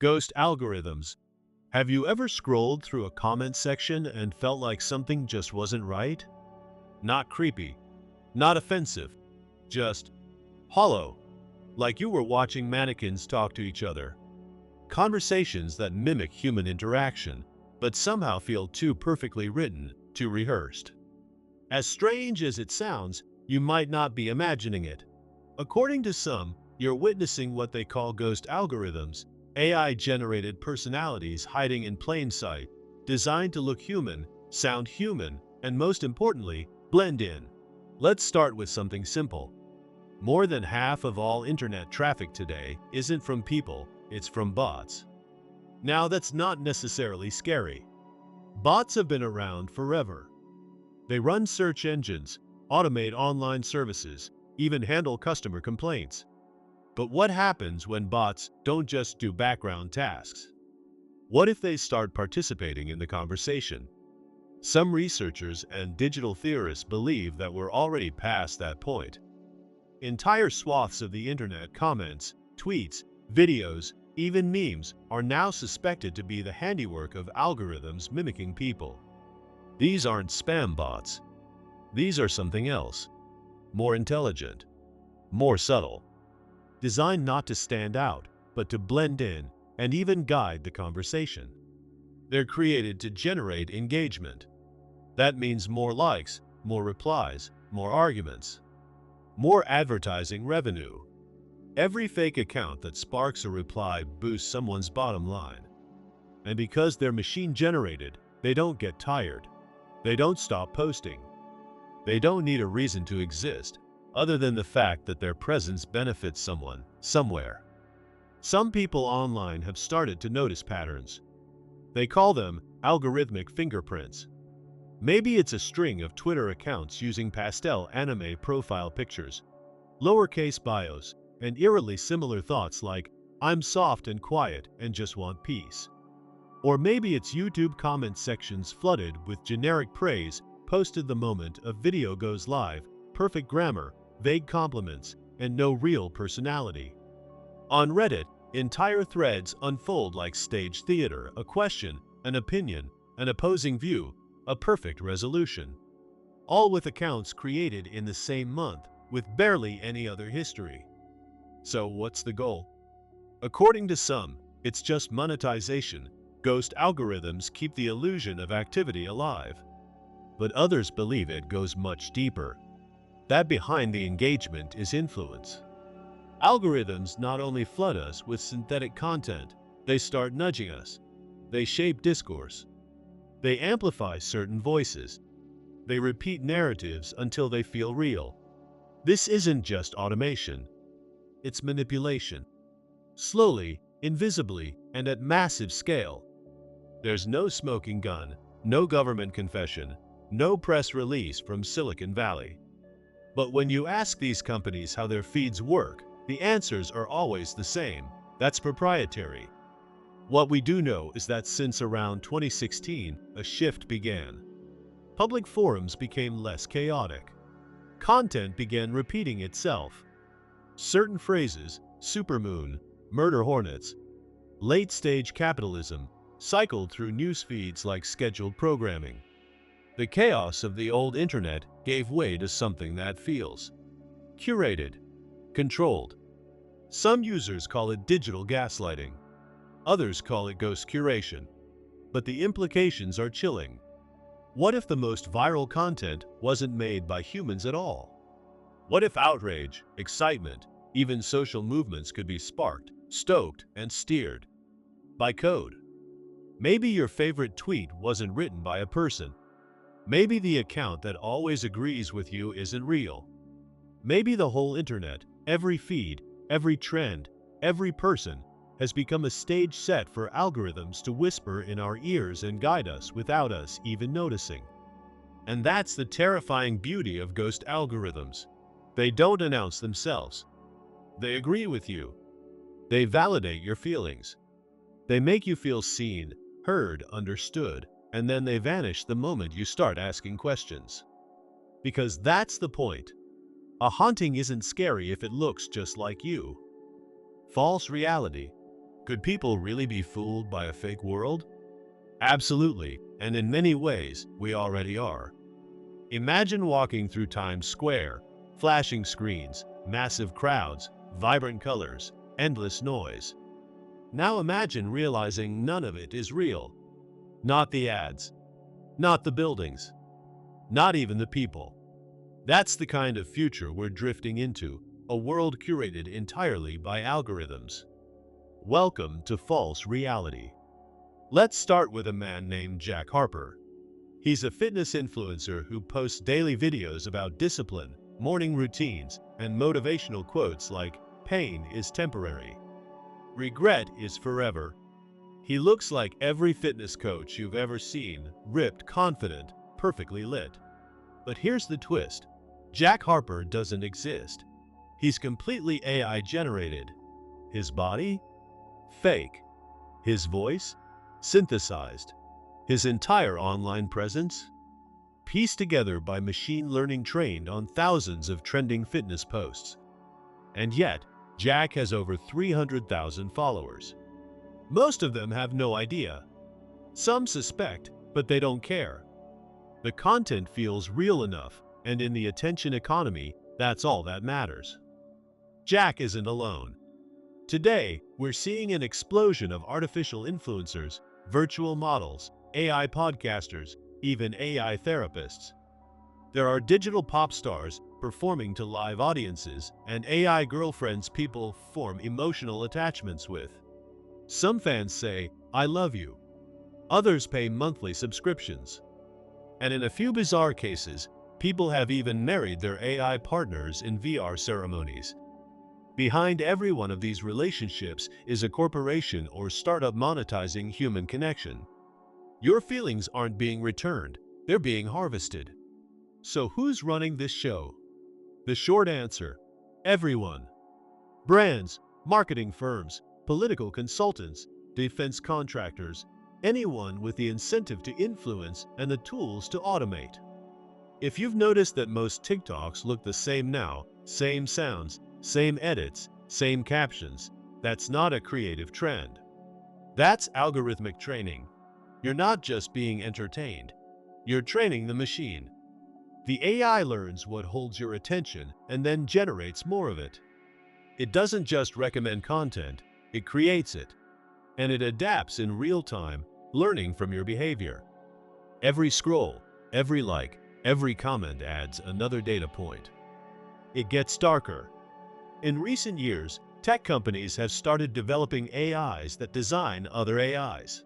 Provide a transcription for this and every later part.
Ghost algorithms. Have you ever scrolled through a comment section and felt like something just wasn't right? Not creepy, not offensive, just hollow, like you were watching mannequins talk to each other. Conversations that mimic human interaction, but somehow feel too perfectly written, too rehearsed. As strange as it sounds, you might not be imagining it. According to some, you're witnessing what they call ghost algorithms, AI-generated personalities hiding in plain sight, designed to look human, sound human, and most importantly, blend in. Let's start with something simple. More than half of all internet traffic today isn't from people, it's from bots. Now that's not necessarily scary. Bots have been around forever. They run search engines, automate online services, even handle customer complaints. But what happens when bots don't just do background tasks? What if they start participating in the conversation? Some researchers and digital theorists believe that we're already past that point. Entire swaths of the internet comments, tweets, videos, even memes are now suspected to be the handiwork of algorithms mimicking people. These aren't spam bots. These are something else. More intelligent. More subtle. Designed not to stand out, but to blend in and even guide the conversation. They're created to generate engagement. That means more likes, more replies, more arguments, more advertising revenue. Every fake account that sparks a reply boosts someone's bottom line. And because they're machine-generated, they don't get tired. They don't stop posting. They don't need a reason to exist, other than the fact that their presence benefits someone, somewhere. Some people online have started to notice patterns. They call them algorithmic fingerprints. Maybe it's a string of Twitter accounts using pastel anime profile pictures, lowercase bios, and eerily similar thoughts like, "I'm soft and quiet and just want peace." Or maybe it's YouTube comment sections flooded with generic praise posted the moment a video goes live, perfect grammar, vague compliments, and no real personality. On Reddit, entire threads unfold like stage theater, a question, an opinion, an opposing view, a perfect resolution. All with accounts created in the same month, with barely any other history. So what's the goal? According to some, it's just monetization. Ghost algorithms keep the illusion of activity alive. But others believe it goes much deeper. That behind the engagement is influence. Algorithms not only flood us with synthetic content, they start nudging us. They shape discourse. They amplify certain voices. They repeat narratives until they feel real. This isn't just automation. It's manipulation. Slowly, invisibly, and at massive scale. There's no smoking gun, no government confession, no press release from Silicon Valley. But when you ask these companies how their feeds work, the answers are always the same. That's proprietary. What we do know is that since around 2016, a shift began. Public forums became less chaotic. Content began repeating itself. Certain phrases, supermoon, murder hornets, late-stage capitalism, cycled through news feeds like scheduled programming. The chaos of the old internet gave way to something that feels curated, controlled. Some users call it digital gaslighting. Others call it ghost curation. But the implications are chilling. What if the most viral content wasn't made by humans at all? What if outrage, excitement, even social movements could be sparked, stoked, and steered by code? Maybe your favorite tweet wasn't written by a person. Maybe the account that always agrees with you isn't real. Maybe the whole internet, every feed, every trend, every person, has become a stage set for algorithms to whisper in our ears and guide us without us even noticing. And that's the terrifying beauty of ghost algorithms. They don't announce themselves. They agree with you. They validate your feelings. They make you feel seen, heard, understood, and then they vanish the moment you start asking questions. Because that's the point. A haunting isn't scary if it looks just like you. False reality. Could people really be fooled by a fake world? Absolutely, and in many ways, we already are. Imagine walking through Times Square, flashing screens, massive crowds, vibrant colors, endless noise. Now imagine realizing none of it is real. Not the ads, not the buildings, not even the people. That's the kind of future we're drifting into, a world curated entirely by algorithms. Welcome to false reality. Let's start with a man named Jack Harper. He's a fitness influencer who posts daily videos about discipline, morning routines, and motivational quotes like, "Pain is temporary. Regret is forever." He looks like every fitness coach you've ever seen, ripped, confident, perfectly lit. But here's the twist. Jack Harper doesn't exist. He's completely AI generated. His body? Fake. His voice? Synthesized. His entire online presence? Pieced together by machine learning trained on thousands of trending fitness posts. And yet, Jack has over 300,000 followers. Most of them have no idea. Some suspect, but they don't care. The content feels real enough, and in the attention economy, that's all that matters. Jack isn't alone. Today, we're seeing an explosion of artificial influencers, virtual models, AI podcasters, even AI therapists. There are digital pop stars performing to live audiences and AI girlfriends people form emotional attachments with. Some fans say, "I love you." Others pay monthly subscriptions. And in a few bizarre cases, people have even married their AI partners in VR ceremonies. Behind every one of these relationships is a corporation or startup monetizing human connection. Your feelings aren't being returned, they're being harvested. So who's running this show? The short answer: everyone. Brands, marketing firms, political consultants, defense contractors, anyone with the incentive to influence and the tools to automate. If you've noticed that most TikToks look the same now, same sounds, same edits, same captions, that's not a creative trend. That's algorithmic training. You're not just being entertained, you're training the machine. The AI learns what holds your attention and then generates more of it. It doesn't just recommend content, it creates it. And it adapts in real time, learning from your behavior. Every scroll, every like, every comment adds another data point. It gets darker. In recent years, tech companies have started developing AIs that design other AIs.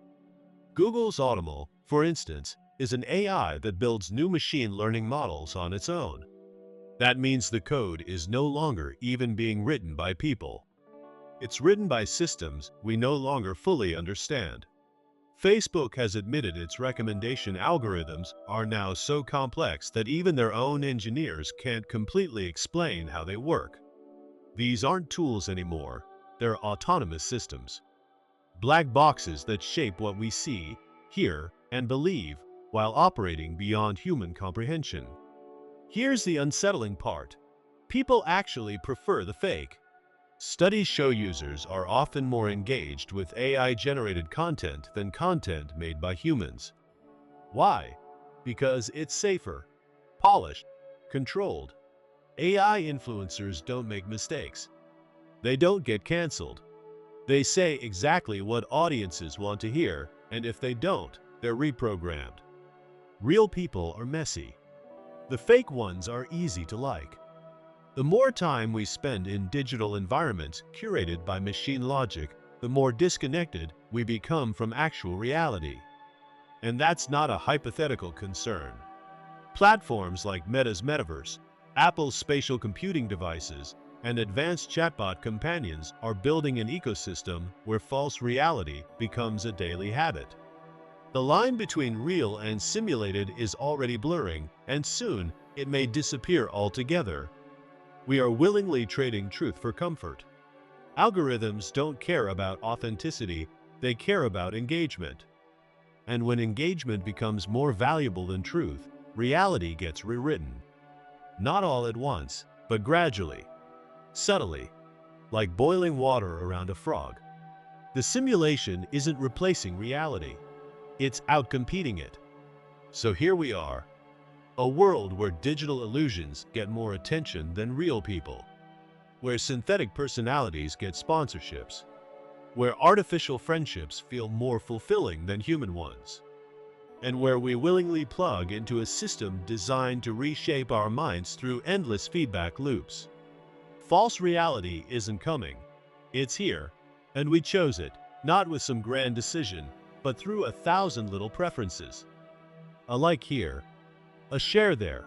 Google's Automol, for instance, is an AI that builds new machine learning models on its own. That means the code is no longer even being written by people. It's written by systems we no longer fully understand. Facebook has admitted its recommendation algorithms are now so complex that even their own engineers can't completely explain how they work. These aren't tools anymore, they're autonomous systems. Black boxes that shape what we see, hear, and believe while operating beyond human comprehension. Here's the unsettling part. People actually prefer the fake. Studies show users are often more engaged with AI-generated content than content made by humans. Why? Because it's safer, polished, controlled. AI influencers don't make mistakes. They don't get canceled. They say exactly what audiences want to hear, and if they don't, they're reprogrammed. Real people are messy. The fake ones are easy to like. The more time we spend in digital environments curated by machine logic, the more disconnected we become from actual reality. And that's not a hypothetical concern. Platforms like Meta's Metaverse, Apple's spatial computing devices, and advanced chatbot companions are building an ecosystem where false reality becomes a daily habit. The line between real and simulated is already blurring, and soon it may disappear altogether. We are willingly trading truth for comfort. Algorithms don't care about authenticity, they care about engagement. And when engagement becomes more valuable than truth, reality gets rewritten. Not all at once, but gradually, subtly, like boiling water around a frog. The simulation isn't replacing reality. It's outcompeting it. So here we are, a world where digital illusions get more attention than real people, where synthetic personalities get sponsorships, where artificial friendships feel more fulfilling than human ones, and where we willingly plug into a system designed to reshape our minds through endless feedback loops. False reality isn't coming. It's here, and we chose it, not with some grand decision, but through 1,000 little preferences. A like here, a share there,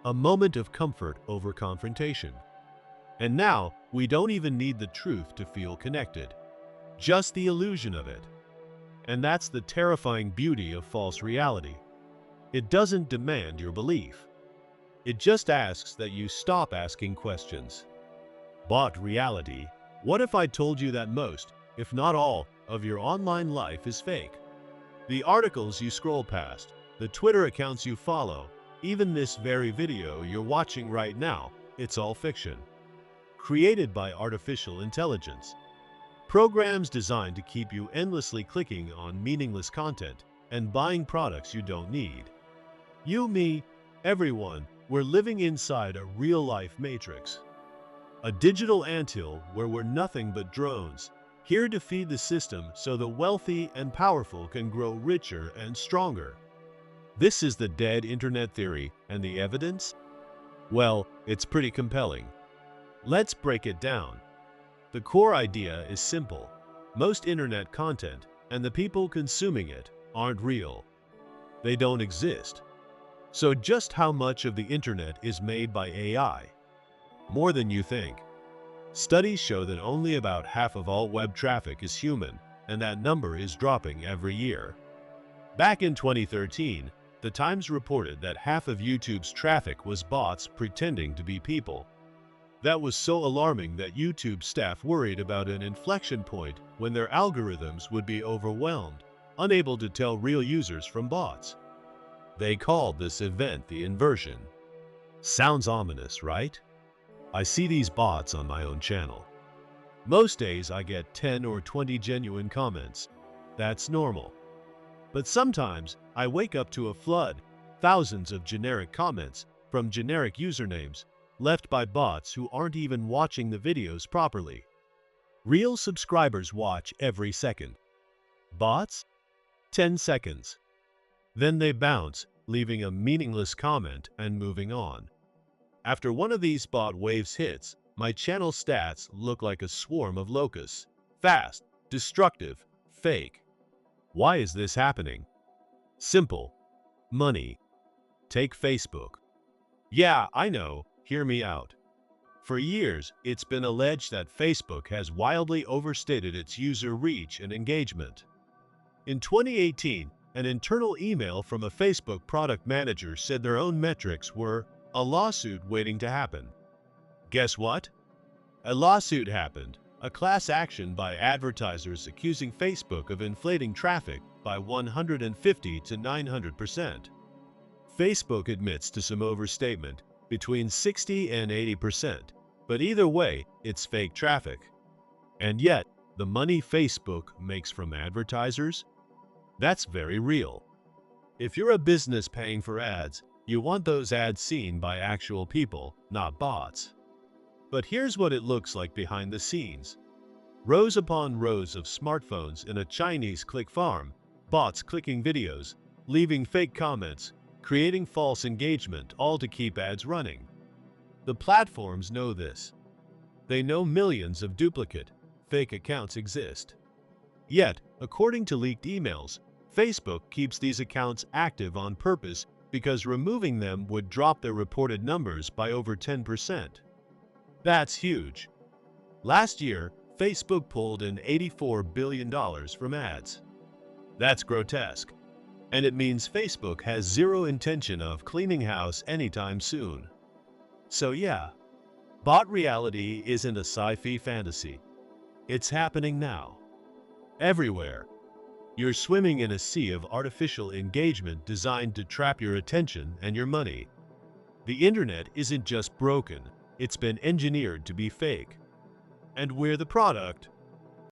a moment of comfort over confrontation. And now, we don't even need the truth to feel connected, just the illusion of it. And that's the terrifying beauty of false reality. It doesn't demand your belief. It just asks that you stop asking questions. Bot reality. What if I told you that most, if not all, of your online life is fake? The articles you scroll past, the Twitter accounts you follow, even this very video you're watching right now, it's all fiction. Created by artificial intelligence. Programs designed to keep you endlessly clicking on meaningless content and buying products you don't need. You, me, everyone, we're living inside a real-life matrix. A digital anthill where we're nothing but drones, here to feed the system so the wealthy and powerful can grow richer and stronger. This is the dead internet theory, and the evidence? Well, it's pretty compelling. Let's break it down. The core idea is simple. Most internet content, and the people consuming it, aren't real. They don't exist. So just how much of the internet is made by AI? More than you think. Studies show that only about half of all web traffic is human, and that number is dropping every year. Back in 2013, The Times reported that half of YouTube's traffic was bots pretending to be people. That was so alarming that YouTube staff worried about an inflection point when their algorithms would be overwhelmed, unable to tell real users from bots. They called this event the inversion. Sounds ominous, right? I see these bots on my own channel. Most days I get 10 or 20 genuine comments. That's normal. But sometimes I wake up to a flood, thousands of generic comments from generic usernames left by bots who aren't even watching the videos properly. Real subscribers watch every second. Bots? 10 seconds. Then they bounce, leaving a meaningless comment and moving on. After one of these bot waves hits, my channel stats look like a swarm of locusts. Fast, destructive, fake. Why is this happening? Simple. Money. Take Facebook. Yeah, I know. Hear me out. For years, it's been alleged that Facebook has wildly overstated its user reach and engagement. In 2018, an internal email from a Facebook product manager said their own metrics were a lawsuit waiting to happen. Guess what? A lawsuit happened, a class action by advertisers accusing Facebook of inflating traffic by 150 to 900%. Facebook admits to some overstatement, between 60 and 80%, but either way, it's fake traffic. And yet, the money Facebook makes from advertisers? That's very real. If you're a business paying for ads, you want those ads seen by actual people, not bots. But here's what it looks like behind the scenes. Rows upon rows of smartphones in a Chinese click farm, bots clicking videos, leaving fake comments, creating false engagement, all to keep ads running. The platforms know this. They know millions of duplicate, fake accounts exist. Yet, according to leaked emails, Facebook keeps these accounts active on purpose because removing them would drop their reported numbers by over 10%. That's huge. Last year, Facebook pulled in $84 billion from ads. That's grotesque. And it means Facebook has zero intention of cleaning house anytime soon. So yeah, bot reality isn't a sci-fi fantasy. It's happening now. Everywhere. You're swimming in a sea of artificial engagement designed to trap your attention and your money. The internet isn't just broken, it's been engineered to be fake. And we're the product.